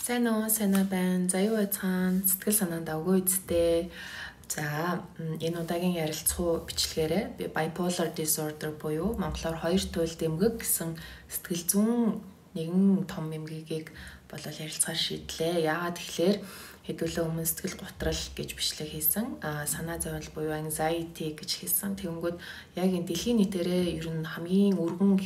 Сайн уу байна. За юу байцгаана? Сэтгэл санаанд авгүй үсттэй. За энэ удаагийн ярилцлага бичлэгээрээ би bipolar disorder буюу монголоор хоёр туйл дэмгэг гэсэн сэтгэл зүйн нэгэн том эмгэгийг болол ярилцахаар шийдлээ. Яагаад тэгэхээр хэдүүлээ өмнө сэтгэл готрал гэж бичлэг хийсэн. Санаа зовлон буюу anxiety гэж хийсэн. Тэгэнгүүт яг энэ дэлхийн нийтээрээ ер нь хамгийн өргөн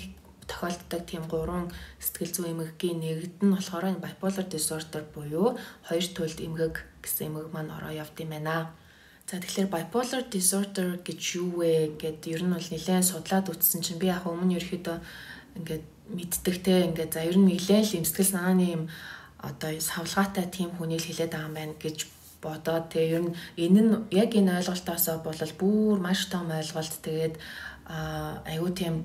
тохиолддог тийм гурван сэтгэл зүйн эмгэгийн нэгд нь болохоор энэ bipolar disorder буюу хоёр туйлд эмгэг гэсэн эмгэг маань ороо явд юм байна. За тэгэхээр bipolar disorder гэж юу вэ гэд ер нь бол нэлээд судлаад үзсэн чинь би яг өмнө ерөөхдөө ингээд мэддэг те ингээд за ер нь нэлээд л сэтгэл санааны юм одоо савлгаатай тийм хүнийг хэлээд байгаа юм байна гэж бодоод те ер нь энэ нь яг энэ ойлголтоосоо болол бүр маш том ойлголт тэгээд аюу тийм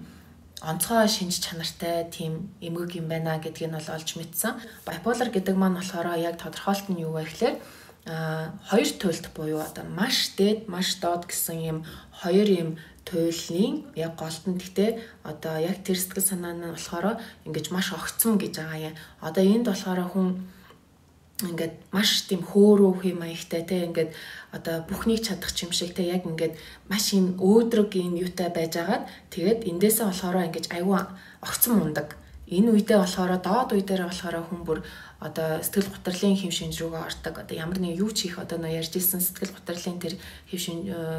онцгой шинж чанартай тийм эмгэг юм байна гэдгийг нь бол олж мэдсэн. Bipolar гэдэг маань болохоор яг тодорхойлт нь юу вэ гэхээр хоёр туйлд буюу одоо маш дээд, маш доод гэсэн юм хоёр юм туйлын яг голтон гэхдээ одоо яг тэр сэтгэл санаа нь болохоор ингэж маш огцом гэж байгаа юм. Одоо энд болохоор хүн ингээд маш тийм хөөрөв хэм маягтай те ингээд одоо бүхнийг чадах юм шиг те яг ингээд маш юм өөдрөг юм юутай байжгаад тэгээд эндээсээ болохоор ингээд аюу огцом ундаг. Энэ үедээ болохоор доод үе дээр болохоор хүн бүр одоо сэтгэл готрлын хэв шинж рүүгээ ордог. Одоо ямар нэг юу ч их одоо нөө ярьж ирсэн сэтгэл готрлын тэр хэв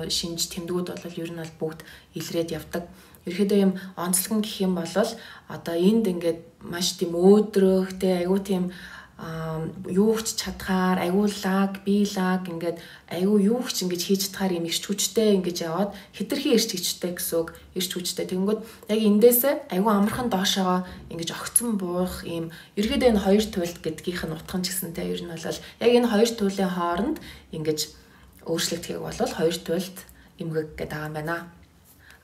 шинж тэмдгүүд бол ер нь бол бүгд илрээд явдаг. Ерөөдөө юм онцлог гэх юм бол одоо энд ингээд маш тийм өөдрөг те аюу тийм юу ч чадхаар аюу лаг ингээд аюу юу ч ингэж хийж чадхаар юм ихч хүчтэй ингэж яваад хэтэрхий ирч хүчтэй гэсэн үг ирч хүчтэй тэгэнгүүт яг эндээсээ аюу амархан доошоо ингэж огцон буух юм ерөөдөө энэ хоёр туйлд гэдгийнх нь утга нь ч гэсэнтэй ер нь бол яг энэ хоёр туйлын хооронд ингэж өөрчлөгдөхийг бол хоёр туйлд эмгэг гэдэг байгаа юм байна.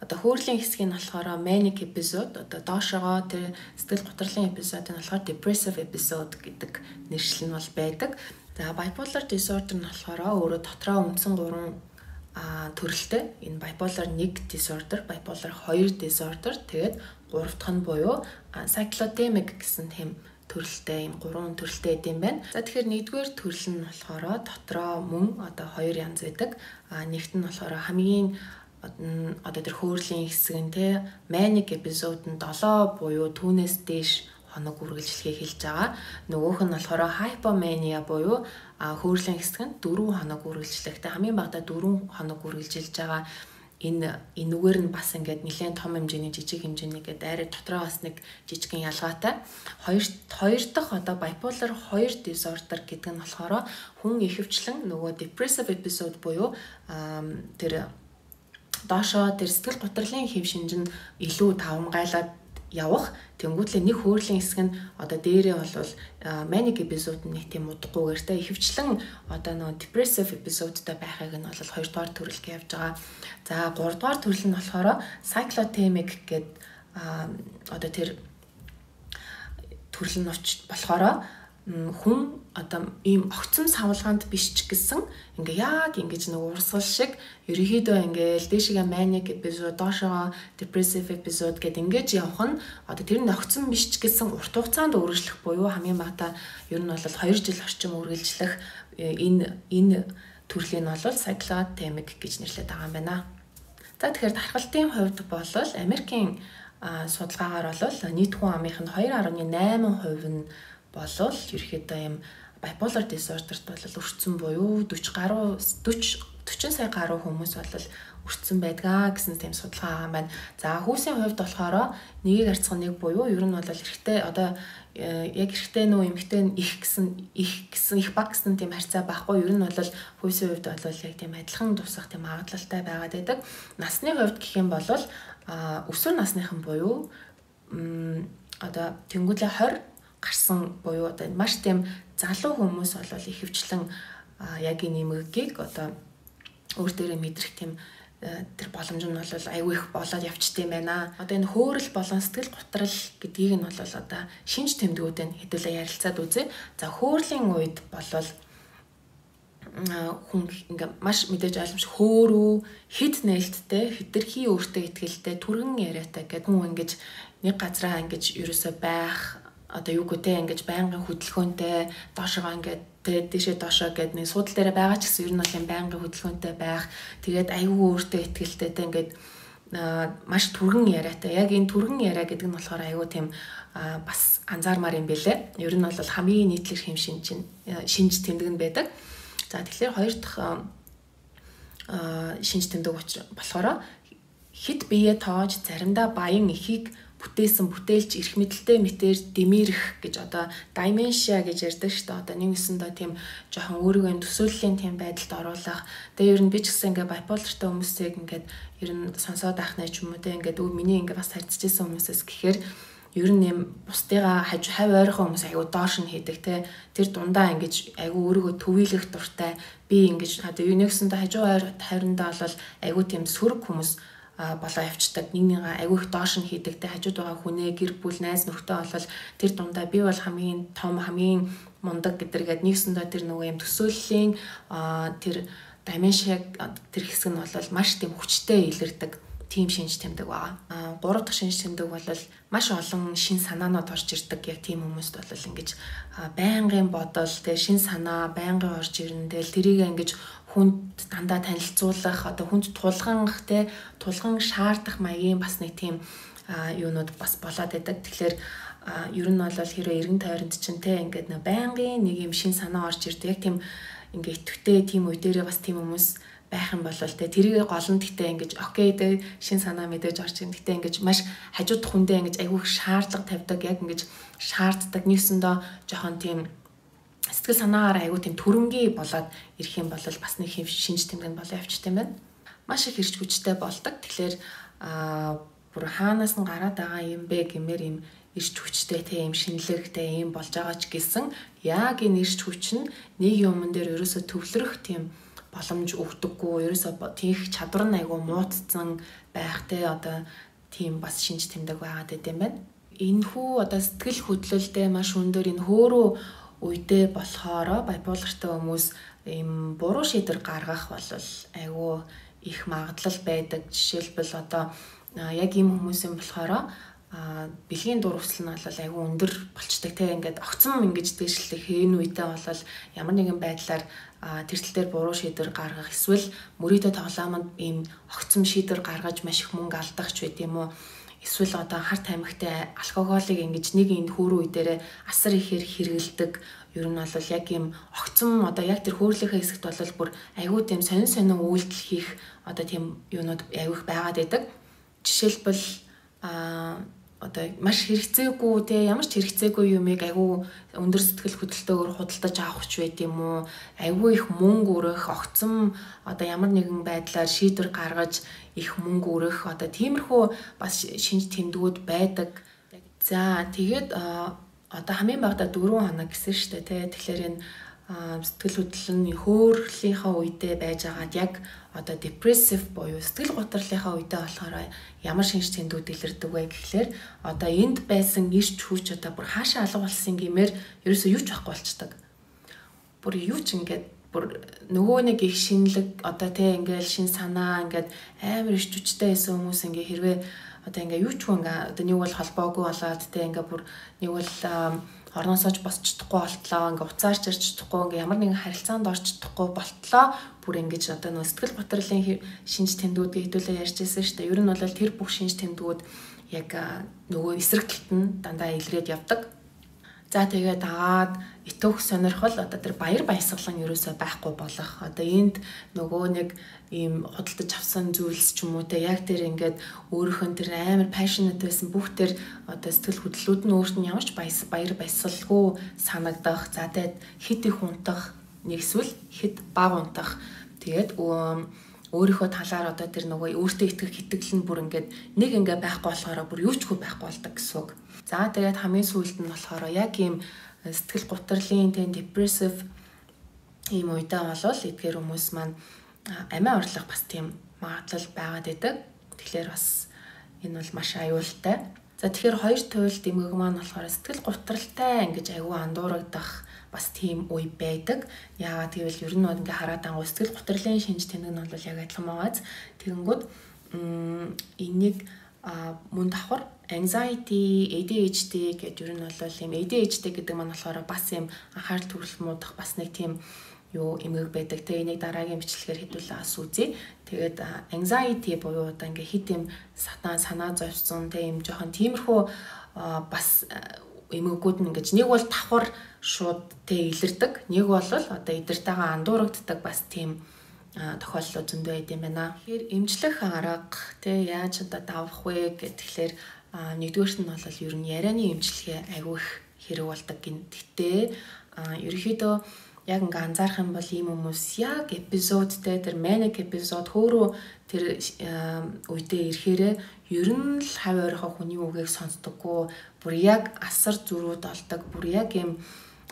Одоо хөөрлийн хэсгийг нь болохоор manic episode одоо доошогоо тэр сэтгэл готрлын эпизод нь болохоор depressive episode гэдэг нэршил нь бол байдаг. За bipolar disorder нь болохоор өөрөө дотроо үндсэн гурван төрөлтэй. Энэ bipolar 1 disorder, bipolar 2 disorder тэгээд гурав дахь нь буюу cyclotemic гэсэн тийм төрөлтэй юм гурван төрөлтэй гэдэм байна. За тэгэхээр нэгдүгээр төрөл нь болохоор дотроо мөн одоо хоёр янз байдаг. Нэгт нь болохоор хамгийн одоо тэр хөөрлийн хэсэг нь те manic episode нь 7 буюу түүнээс дээш хоног үргэлжлэхийг хэлж байгаа. Нөгөөх нь болохоор hypomania буюу хөөрлийн хэсэг нь 4 хоног үргэлжлэхтэй хамгийн багадаа 4 хоног үргэлжилж байгаа. Энэгээр нь бас ингээд нэлээд том хэмжээний жижиг хэмжээний гэдэг арай дотроо бас нэг жижигхэн ялгаатай. Хоёр дахь одоо bipolar 2 disorder гэдэг нь болохоор хүн ихэвчлэн нөгөө depressive episode буюу тэр доошоо тэр сэтгэл готрлын хэв шинж нь илүү тавамгайлаад явах. Тэнгүүтлээ нэг хөөрлийн хэсэг нь одоо дээрээ бол manic episode нь нэг тийм удахгүйгээр те ихэвчлэн одоо нөгөө depressive episodeтай байхыг нь бол хоёрдугаар төрөл гэж явж байгаа. За гуравдугаар төрөл нь болохоор cyclotemic гэдэг одоо тэр төрөл нь болохоор хүн одоо ийм огцом савлгаанд биш ч гэсэн ингээ яг ингэж нэг урсгал шиг ерөөхдөө ингээл дээшгээ manic episode доошоо depressive episode гэдэг ингэж явах нь одоо тэр нь огцом биш ч гэсэн урт хугацаанд үргэлжлэх буюу хамгийн багадаа ер нь бол 2 жил орчим үргэлжлэх энэ төрлийн нь бол cyclotemic гэж нэрлэдэг байгаа юм байна. За тэгэхээр тархалтын хувьд бол Америкийн судалгаагаар бол нийт хүн амынх нь 2.8% нь болол ерөөхдөө юм bipolar disorderт бол өртсөн буюу 40 сая гаруй хүмүүс бол өртсөн байдгаа гэсэн тийм судалгаа байгаа юм байна. За хүүсийн хувьд болохоор нэгийг харьцах нэг буюу ер нь бол эрэгтэй одоо яг эрэгтэй нөө эмэгтэй их баг гэсэн тийм харьцаа байхгүй. Ер нь бол хүүсийн хувьд бол яг тийм адилхан тусах тийм магадлалтай байгаад байдаг. Насны хувьд гэх юм бол өсвөр насныхан буюу одоо тэнгуүлээ 20 гарсан буюу одоо маш тийм залуу хүмүүс бол ихэвчлэн яг энэ эмгэгийг одоо өөр дээрээ мэдрэх тийм тэр боломж нь бол аюу их болоод явчт юм байна. Одоо энэ хөөрөл болон сэтгэл готрал гэдгийг нь бол одоо шинж тэмдгүүдэн хэдүүлээ ярилцаад үзье. За хөөрлийн үед бол хүн ингээ маш мэдээж ойлгомжтой хөөрөө хит нээлттэй хэтэрхий өөртөө ихтэй түргэн яриатай гэдэг хүн ингэж нэг газараа ингэж ерөөсөө байх одоо юу гүтэй ингэж байнгын хөдөлгөөнтэй доошоо ингээд дээшээ доошоо гэдэг нэг суудал дээр байгаа ч гэсэн ер нь бол юм байнгын хөдөлгөөнтэй байх. Тэгээд аюу өөртөө ихтэй ингээд маш түргэн яриатай. Яг энэ түргэн яриа гэдэг нь болохоор аюу тийм бас анзаармаар юм бэлээ. Ер нь бол хамгийн нийтлэг шинж тэмдэг нь байдаг. За тэгэхээр хоёр дахь шинж тэмдэг болохоор хит бие тоож заримдаа баян ихийг бүтээсэн бүтээлч эрх мэдэлтэй мэтэр дэмэрэх гэж одоо dimensia гэж ярьдаг шүү дээ. Одоо нэгсэндээ тийм жоохон өөрийгөө юм төсөөллийн тийм байдалд оруулах. Тэгээ ер нь би ч гэсэн ингээ bipolarтай хүмүүсийг ингээд ер нь сонсоод ахнаа ч юм уу те ингээд миний ингээ бас харьцажсэн хүмүүсээс гэхээр ер нь юм бусдыгаа хав ойрхон хүмүүс аягүй доош нь хийдэг те тэр дундаа ингэж аягүй өөрийгөө төвөөлөх дуртай би ингэж одоо нэгсэндээ хажуу хайрандаа бол аягүй тийм сөрөг хүмүүс болоо явцдаг нэг аягүй их доош нь хийдэг те хажууд байгаа хүнээ гэр бүл найз нөхдөд болол тэр дундаа би бол хамгийн том хамгийн мундаг гэдэргээд нэгсэндээ тэр нөгөө юм төсөөллийн тэр dimension тэр хэсэг нь бол маш тийм хүчтэй илэрдэг тийм шинж тэмдэг байгаа. Гурав дахь шинж тэмдэг бол маш олон шин санаанууд орж ирдэг. Яг тийм хүмүүст бол ингэж байнгын бодол, те шин санаа байнгын орж ирнэ. Тэгэл тэрийг ингэж хүнд дандаа танилцуулах, одоо хүнд тулгангах, те тулган шаардах маягийн бас нэг тийм юунууд бас болоод байдаг. Тэгэхээр ер нь бол хэрэг эргэн тойронд чинь те ингээд байнгын нэг юм шин санаа орж ирдэг. Яг тийм ингээд итгэвтэй тийм үе дээрээ бас тийм хүмүүс байх юм бол тэ тэрийг голн гэтээ ингэж окей тэ шин санаа мэдээж орж ирэн гэтээ ингэж маш хажууд хүндээ ингэж айгүй шаардлага тавьдаг яг ингэж шаарддаг нэгсэндээ жоохон тийм сэтгэл санаагаар айгүй тийм төрөнгийн болоод ирэх юм бол бас нэг шинж тэмдэг болоо явчихсан юм байна. Маш их ирч хүчтэй болдог. Тэгэхээр бүр хаанаас нь гараад байгаа юм бэ гэмээр юм ирч хүчтэй тэ юм шинэлэгтэй юм болж байгаа ч гэсэн яг энэ ирч хүч нь нэг юмн дээр ерөөсө төвлөрөх тийм боломж өгдөггүй. Ерөөсө тийх чадвар нь айгүй муудсан байх те одоо тийм бас шинж тэмдэг байгаад байт юм байна. Энэхүү одоо сэтгэл хөдлөлтэй маш өндөр энэ хөөрөө үедээ болохоор bipolarтай хүмүүс ийм буруу шийдвэр гаргах бол айгүй их магадлал байдаг. Жишээлбэл одоо яг ийм хүмүүс юм болохоор бэлгийн дур хүсэл нь бол айгүй өндөр болчдаг те ингээд огцом ингэж дэвшлэх энэ үедээ бол ямар нэгэн байдлаар тэртэл дээр буруу шийдвэр гаргах эсвэл мөрөөдө тоглоомод ийм огцом шийдвэр гаргаж маш их мөнгө алдах ч байт юм уу эсвэл одоо харт амигтай алкоголыг ингэж нэг энэ хөөрөө үе дээр асар ихээр хэрэгэлдэг ер нь бол яг ийм огцом одоо яг тэр хөөрлийнхээ хэсэгт бол бүр айгүй тийм сонин үйлдэл хийх одоо тийм юунууд айгүй их байгаад байдаг. Жишээлбэл одоо маш хэрэгцээгүй те ямар ч хэрэгцээгүй юмыг айгүй өндөр сэтгэл хөдлөлтөөр худалдаж авах ч байт юм уу айгүй их мөнгө өрөх огцом одоо ямар нэгэн байдлаар шийдвэр гаргаж их мөнгө өрөх одоо тиймэрхүү бас шинж тэмдгүүд байдаг. За тэгээд одоо хамгийн багадаа 4 хоног гэсэн шүү дээ те тэгэхээр энэ сэтгэл хөдлөл нь хөөрхлийнхаа үедээ байж байгаад яг одоо depressive буюу сэтгэл гутралынхаа үедээ болохоор ямар шинж тэмдгүүд илэрдэг вэ гэхлээр одоо энд байсан ирч хүч одоо бүр хаашаа алга болсон гэмээр ерөөсөө юу ч байхгүй болчдаг. Бүр юу ч ингээд бүр нөгөө нэг их шинэлэг одоо те ингээл шин санаа ингээд амар ирч хүчтэй байсан хүмүүс ингээ хэрвээ одоо ингээ юу ч хүн ингээ одоо нэг бол холбоогүй болоод те ингээ бүр нэг бол орноосооч босч чадахгүй болтлоо ингээ уцаарч ирч чадахгүй ингээ ямар нэгэн харилцаанд орч чадахгүй болтлоо бүр ингэж одоо нөө сэтгэл готролын шинж тэмдгүүдийг хэдүүлээ ярьжсэн шүү дээ. Ер нь бол тэр бүх шинж тэмдгүүд яг нөгөө эсрэг талд нь дандаа илрээд явдаг. За тэгээд аваад итөөх сонирхол одоо тэр баяр баясгалан ерөөсөө байхгүй болох. Одоо энд нөгөө нэг ийм худалдаж авсан зүйлс ч юм уу те яг тэр ингээд өөрөөхөн тэр амар passionate байсан бүх тэр одоо сэтгэл хөдлөлүүд нь өөрт нь ямар ч баяр баясгалгүй санагдах. За тэгээд хит их унтах нэг эсвэл хит баг унтах. Тэгээд өөрийнхөө талаар одоо тэр нөгөө өөртөө итгэх итгэл нь бүр ингээд нэг ингээ байхгүй болохоор бүр юу ч хөө байхгүй болдог гэсэн үг. За тэгээд хамгийн сүүлд нь болохоор яг ийм сэтгэл гутралын тийм depressive ийм үедээ болвол эдгээр хүмүүс маань амиа орлох бас тийм магадлал байгаад байдаг. Тэгэхээр бас энэ бол маш аюултай. За тэгэхээр хоёр туйл дэмгэг маань болохоор сэтгэл гутралтай ингэж аюу андуурагдах бас тийм үе байдаг. Яагаад гэвэл ер нь ингээ хараад ангуу сэтгэл гутралын шинж тэмдэг нь бол яг адилхан байгааз тэгэнгүүт энийг мөн давхар anxiety, ADHD гэдэг ер нь бол юм ADHD гэдэг маань болохоор бас юм анхаарал төвлөрөл муудах бас нэг тийм эмгэг байдаг. Тэгээ энийг дараагийн бичлэгээр хэдүүлээ ас үзье. Тэгээд anxiety буюу одоо ингээ хит юм санаа зовсон тэг юм жоохон тиймэрхүү бас эмгэгүүд нь ингэж нэг бол давхар шууд тэг илэрдэг. Нэг бол одоо эдэртэйгээ андуурагддаг бас тийм тохиолдлууд зөндөө байд юм байна. Тэгэхээр эмчлэх арга тэг яаж одоо давах вэ гэхлээр нэгдүгээрт нь бол ер нь ярианы эмчилгээ айгүй их хэрэг болдог гин. Гэтэ ерөөхдөө яг ингээ анзаарах юм бол ийм хүмүүс яг эпизодтэй тэр manic эпизод хөөрөө тэр үедээ ирэхээрээ ер нь л хав ойрхоо хүний үгийг сонсдоггүй. Бүр яг асар зүрүүд олдог. Бүр яг юм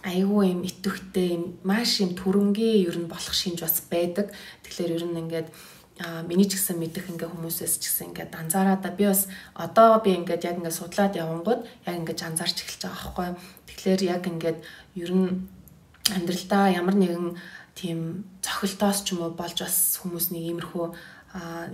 айгүй юм итвэхтэй юм маш юм түрэнгийн ер нь болох шинж бас байдаг. Тэгэхээр ер нь ингээд миний ч гэсэн мэдэх ингээ хүмүүсээс ч гэсэн ингээд анзаараад би бас одоо би ингээд яг ингээд судлаад явангууд яг ингээд анзаарч эхэлж байгаа байхгүй. Тэгэхээр яг ингээд ер нь амьдралдаа ямар нэгэн тийм цохилтоос ч юм уу болж бас хүмүүс нэг иймэрхүү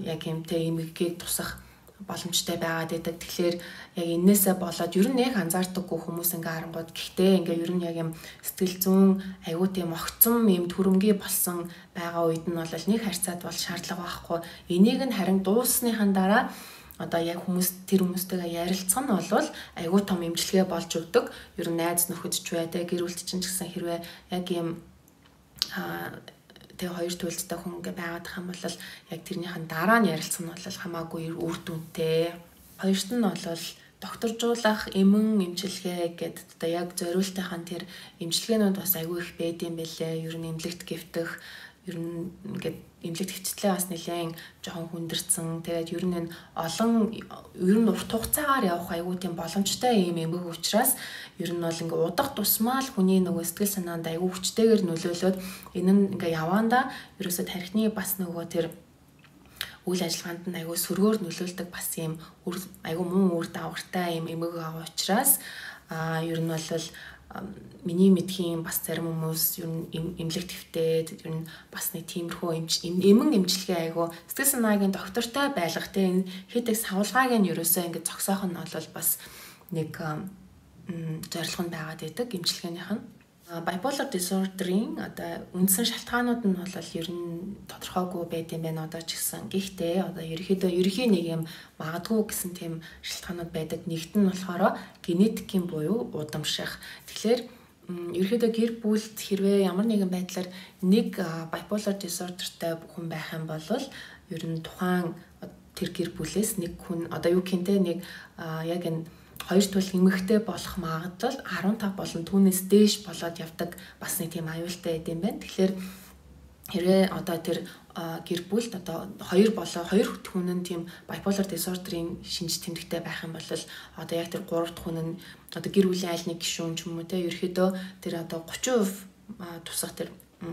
яг юмтэй эмгэгийг тусах боломжтой байгаад байдаг. Тэгэхээр яг энээсээ болоод ер нь яг анзаардаггүй хүмүүс ингээ харангууд гэхдээ ингээ ер нь яг юм сэтгэл зүйн аюу тийм огцом юм төрөмгий болсон байгаа үед нь бол нэг харьцаад бол шаардлага байхгүй. Энийг нь харин дуусныхан дараа одоо яг хүмүүс тэр хүмүүстэйгээ ярилцах нь бол айгүй том эмчилгээ болж өгдөг. Ер нь найз нөхөд ч бай, гэр бүлт чинь ч гэсэн хэрвээ яг юм тэг хоёр төлөлттэй хүн ингээ байгаад байгаа юм бол яг тэрнийхэн дараа нь ярилцах нь бол хамаагүй үр дүнтэй. Хоёрт нь бол докторжуулах эмэн эмчилгээ гэдэг одоо яг зориултынхан тэр эмчилгээнүүд бас айгүй их байд юм бэлээ. Ер нь эмнэлэгт гэвтэх ер нь ингээд эмнэлэгт хвчлээ бас нэлээд жоохон хүндэрсэн. Тэгээд ер нь олон ер нь урт хугацаагаар явах айгүй тийм боломжтой юм эмгэг учраас ер нь бол ингээ удах тусмаа л хүний нөгөө сэтгэл санаанд айгүй хүчтэйгээр нөлөөлөд энэ нь ингээ яваанда ерөөсөө тархины бас нөгөө тэр үйл ажиллагаанд нь айгүй сөргөөр нөлөөлдөг бас юм айгүй муу үр дагавартай юм эмгэг байгаа учраас ер нь бол миний мэдхийн бас зарим хүмүүс ер нь эмнэлэгт твтээд ер нь бас нэг тиймэрхүү эмэн эмчилгээ айгүй сэтгэл санаагийн доктортой байлгах те энэ хэдэг савлгааг нь ерөөсөө ингэ зогсоох нь бол бас нэг зорилго нь байгаад байдаг эмчилгээнийх нь. Bipolar disorder-ийн одоо үндсэн шалтгаанууд нь бол ер нь тодорхойгүй байд юм байна одоо ч гэсэн. Гэхдээ одоо ерөнхий нэг юм магадгүй гэсэн тийм шалтгаанууд байдаг. Нэгт нь болохоор генетикийн буюу удамших. Тэгэхээр ерөнхийдөө гэр бүлд хэрвээ ямар нэгэн байдлаар нэг bipolar disorder-тай хүн байх юм бол ер нь тухайн тэр гэр бүлээс нэг хүн одоо юу гэнтэй нэг яг энэ хоёр туул эмэгтэй болох магадлал 15 болон түүнээс дээш болоод явдаг бас нэг тийм аюултай байд юм байна. Тэгэхээр хэрвээ одоо тэр гэр бүлд одоо хоёр хүн нь тийм bipolar disorder-ийн шинж тэмдэгтэй байх юм бол одоо яг тэр 3 дахь хүн нь одоо гэр бүлийн аль нэг гишүүн ч юм уу те ерөөхдөө тэр одоо 30% тусах тэр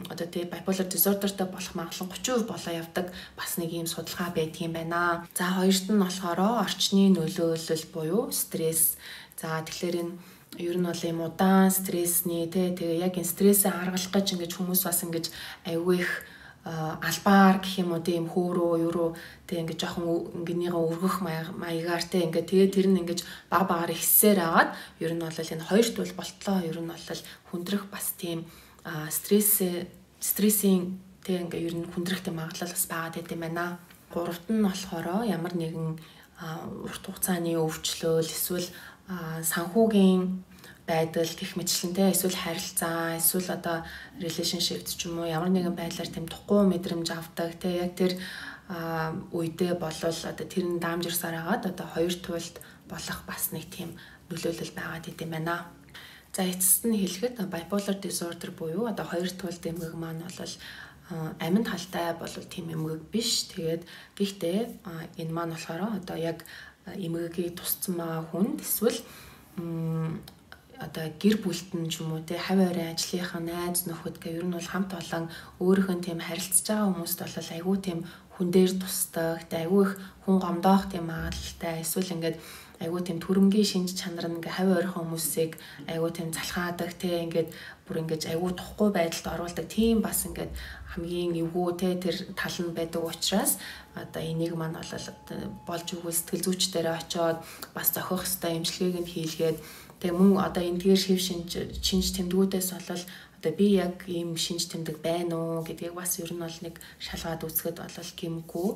одоо тий bipolar disorderтэй болох магадлал 30% болоо явдаг бас нэг юм судалгаа байдгийм байна. За хоёрт нь болохоор орчны нөлөөлөл буюу стресс. За тэгэхээр энэ ер нь бол юм удаан стрессний тэгээ яг энэ стрессээ харгалах гэж ингэж хүмүүс бас ингэж аюу их албаар гэх юм уу тийм хөөрөө ерөө тэг ингэж жоохон ингэнийгээ өргөх маягаар тэг ингээ тэгээ тэр нь ингэж багаар ихсээр агаад ер нь бол энэ хоёрт бол болтлоо ер нь бол хүндрэх бас тийм стрессийн тэг ингээ ер нь хүндрэх магадлал бас байгаад байт юм байна. Гуравт нь болохоор ямар нэгэн урт хугацааны өвчлөл эсвэл санхүүгийн байдал гэх мэтчлэнтэй эсвэл харилцаа эсвэл одоо relationship ч юм уу ямар нэгэн байдлаар тийм тухгүй мэдрэмж авдаг тэг яг тэр үедээ болвол одоо тэр нь даамжирсаар агаад одоо хоёр туйлд болох бас нэг тийм нөлөөлөл байгаад байт юм байна. За эцэст нь хэлэхэд bipolar disorder буюу одоо хоёр туйлд эмгэг маань бол аминд халтай бол тийм эмгэг биш. Тэгээд гэхдээ энэ маань болохоор одоо яг эмгэгийг тусцсан байгаа хүнд эсвэл одоо гэр бүлт нь ч юм уу те хавь ойрын ажлынхаа найз нөхөд гэх ер нь бол хамт олон өөрийнх нь тийм харилцаж байгаа хүмүүст бол айгүй тийм хүн дээр тусдаг те айгүй их хүн гомдоох тийм магадлалтай эсвэл ингээд айгуу тийм төрөмгийн шинж чанар нь ингээ хавь ойрхон хүмүүсийг айгуу тийм залхаадаг те ингээд бүр ингэж айгуу тухгүй байдалд оруулдаг тийм бас ингээд хамгийн эвгүй те тэр тал нь байдаг учраас одоо энийг маань болж өгвөл сэтгэл зүйчдэрээ очиод бас зохиох ёстой эмчилгээг нь хийлгээд тэгээ мөн одоо эндгээр шинж тэмдгүүдээс болол одоо би яг ийм шинж тэмдэг байна уу гэдгийг бас ер нь бол нэг шалгаад үзэхэд бол гэмгүй.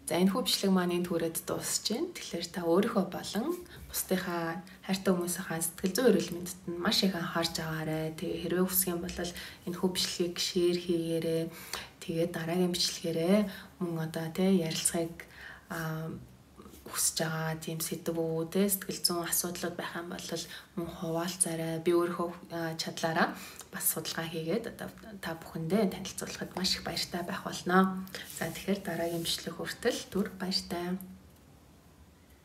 За энэ хөвчлэг маань энд хүрээд дуусж байна. Тэгэхээр та өөрийнхөө болон бусдынхаа хайртай хүмүүсийнхаа сэтгэл зүйн эрүүл мэндэд нь маш их анхаарч агаарай. Тэгээ хэрвээ хүсэх юм бол энэ хөвчлэгийг шеэр хийгээрэй. Тэгээд дараагийн бичлэгээрээ мөн одоо тий ярилцлагыг хүсэж байгаа тийм сэдв үү те сэтгэл зүйн асуудлууд байх юм бол мөн хуваалцаарай. Би өөрөө чадлаараа бас судалгаа хийгээд одоо та бүхэндээ танилцуулахад маш их баяртай байх болно. За тэгэхээр дараагийн бичлэг хүртэл түр баяртай.